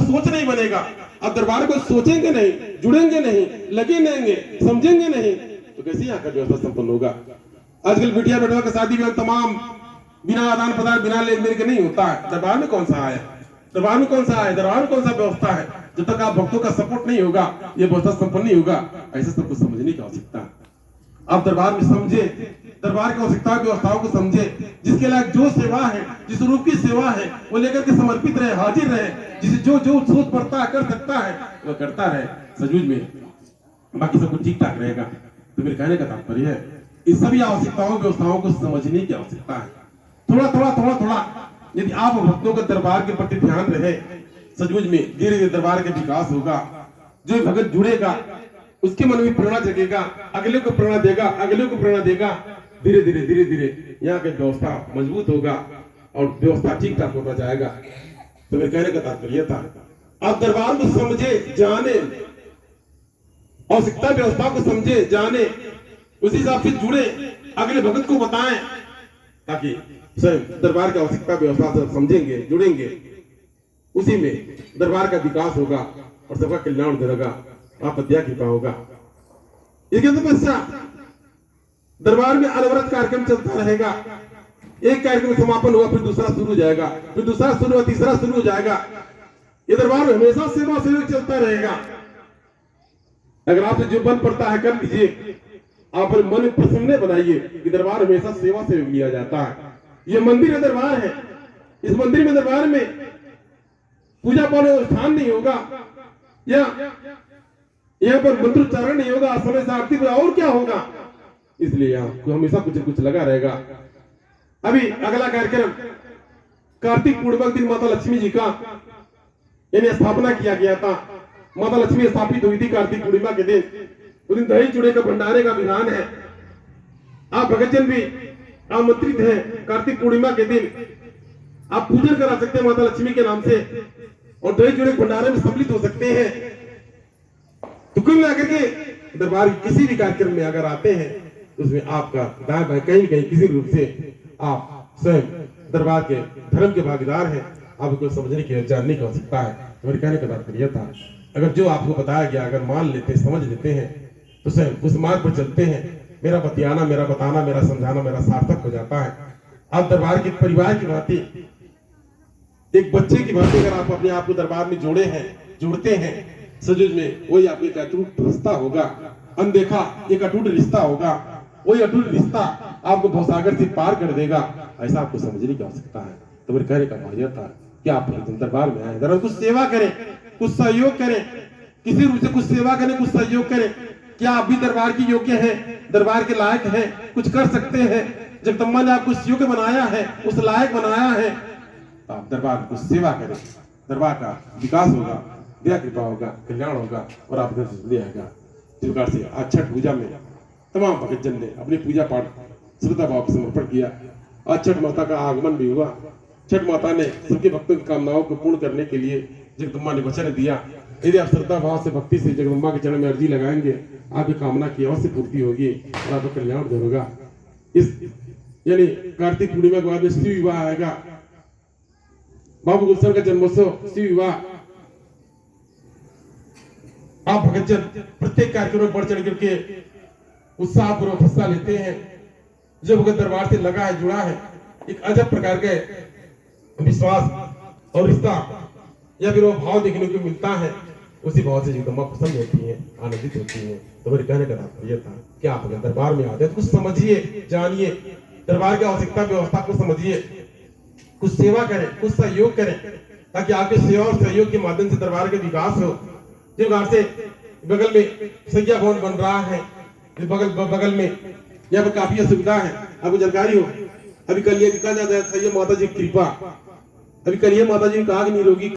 सोच नहीं बनेगा। अब दरबार को सोचेंगे नहीं, जुड़ेंगे नहीं, लगे रहेंगे, समझेंगे नहीं, तो कैसे यहाँ का व्यवस्था संपन्न होगा। आजकल बिटिया बेटवा का शादी विवाह तमाम बिना आदान प्रदान, बिना लेन देन के नहीं होता है। दरबार में कौन सा है, दरबार में कौन सा है, दरबार में कौन सा व्यवस्था है। जब तक आप भक्तों का सपोर्ट नहीं होगा, ये व्यवस्था संपन्न नहीं होगा। ऐसे सबको समझने की आवश्यकता है। आप दरबार में समझे, दरबार की आवश्यकता व्यवस्थाओं को समझे, जिसके लायक जो सेवा है, जिस रूप की सेवा है, वो लेकर के समर्पित रहे, हाजिर रहे, जिसे जो जो सोच पड़ता है, कर सकता है, वो करता रहे सजूज में, बाकी सब कुछ ठीक ठाक रहेगा। तो मेरे कहने का तात्पर्य है, इस सभी आवश्यकताओं व्यवस्थाओं को समझने की आवश्यकता है। थोड़ा थोड़ा थोड़ा थोड़ा यदि आप भक्तों के दरबार के प्रति ध्यान रहे सजूज में, धीरे धीरे दरबार का विकास होगा। जो भगत जुड़ेगा उसके मन में प्रेरणा जगेगा, अगले को प्रेरणा देगा, अगले को प्रेरणा देगा। धीरे धीरे धीरे धीरे यहाँ की व्यवस्था मजबूत होगा और व्यवस्था ठीक ठाक होता जाएगा। तो मेरे कहने का तात्पर्य था, आप दरबार को समझे, जाने, आवश्यकता व्यवस्था को समझे, जाने, उसी हिसाब से जुड़े, अगले भगत को बताएं, ताकि स्वयं दरबार की आवश्यकता व्यवस्था से समझेंगे, जुड़ेंगे, उसी में दरबार का विकास होगा और सबका कल्याण होगा, आप अध्याय कृपा होगा। इसके तपस्या दरबार में अनवरत कार्यक्रम चलता रहेगा। एक कार्यक्रम समापन हुआ, फिर दूसरा शुरू हो जाएगा, फिर दूसरा शुरू हुआ, तीसरा शुरू हो जाएगा। ये दरबार में हमेशा सेवा सहयोग चलता रहेगा। अगर आपसे जो बन पड़ता है कर लीजिए, आप अपने मन में प्रसन्न बनाइए कि दरबार हमेशा सेवा सहयोग लिया जाता है। ये मंदिर है, दरबार है। इस मंदिर में, दरबार में पूजा पाठ स्थान नहीं होगा, या यहाँ पर मंत्रोच्चारण नहीं होगा, समय से आरती और क्या होगा। इसलिए यहाँ हमेशा कुछ कुछ लगा रहेगा। अभी अगला कार्यक्रम कार्तिक पूर्णिमा के दिन माता लक्ष्मी जी का यानी स्थापना किया गया था। माता लक्ष्मी स्थापित हुई थी कार्तिक पूर्णिमा के दिन। उस दिन दही चूड़े का भंडारे का विधान है। आप भगतजन भी आमंत्रित हैं। कार्तिक पूर्णिमा के दिन आप पूजन करा सकते हैं माता लक्ष्मी के नाम से, और दही चूड़े भंडारे में सम्मिलित हो सकते हैं। तो कुल मिलाकर के दरबार किसी भी कार्यक्रम में अगर आते हैं, उसमें आपका दाएं बाएं कहीं कहीं किसी रूप से आप स्वयं दरबार के धर्म के भागीदार हैं। आपको समझने की, जानने की आवश्यकता है। मेरे कहने का तात्पर्य था, अगर जो आपको बताया गया अगर मान लेते, समझ लेते हैं, तो स्वयं उस मार्ग पर चलते हैं। मेरा बतियाना, मेरा बताना, मेरा समझाना मेरा सार्थक हो जाता है। आप दरबार के परिवार की भांति, एक बच्चे की भांति अगर आप अपने आप को दरबार में जोड़े हैं, जुड़ते हैं सजुज में, वही आपको एक अटूट रिश्ता होगा। अनदेखा एक अटूट रिश्ता होगा। वही अटूट रिश्ता आपको भवसागर से पार कर देगा। ऐसा आपको समझने की आवश्यकता है। तो मेरे कहने का भाव था कि आप दरबार में आए, दरबार कुछ सेवा करें, कुछ सहयोग करें, किसी रूप से कुछ सेवा करें, कुछ सहयोग करें। क्या आप भी दरबार की योग्य हैं, दरबार के लायक हैं, कुछ कर सकते हैं। जगदम्बा ने आपको उस योग्य बनाया है, उस लायक बनाया है। तो आप दरबार में कुछ सेवा करें, दरबार का विकास होगा, दया कृपा होगा, कल्याण होगा और आप इधर से आएगा। जिस प्रकार से आज छठ पूजा में तमाम भक्तजन ने अपनी पूजा पाठ श्रद्धा भाव समर्पण किया। आज छठ माता का आगमन भी हुआ। छठ माता ने सबके भक्तों की कामनाओं को पूर्ण करने के लिए जगदम्बा ने वचन दिया। यदि आप श्रद्धा भाव से भक्ति से जगदम्बा के चरण में अर्जी लगाएंगे, आपकी कामना की अवश्य पूर्ति होगी और आपका कल्याण जो होगा। इस यानी कार्तिक पूर्णिमा के बाद में शिव विवाह आएगा। बाबू गुलशन का जन्मोत्सव, शिव विवाह। आप भक्तजन प्रत्येक कार्यक्रम में बढ़ चढ़ करके उत्साहपूर्वक हिस्सा लेते हैं। जो भगत दरबार से लगा है, जुड़ा है, एक अजब प्रकार के विश्वास और रिश्ता या फिर वो भाव देखने को मिलता है। उसी भाव से जगदम्बा पसंद होती है, आनंदित होती है। तो मेरे कहने का तात्पर्य था कि आप अगर दरबार में आते हैं तो कुछ समझिए, जानिए, दरबार की आवश्यकता व्यवस्था को समझिए, कुछ सेवा करें, कुछ सहयोग करें, ताकि आपके सेवा और सहयोग के माध्यम से दरबार का विकास हो। जिस प्रकार से बगल में सैया भवन बन रहा है, बगल में यहाँ पर काफी असुविधा है। आपको जानकारी हो, अभी कल ये कहा जाता है सैया माता जी की कृपा, अभी कल ये माता जी कहा कि निरोगी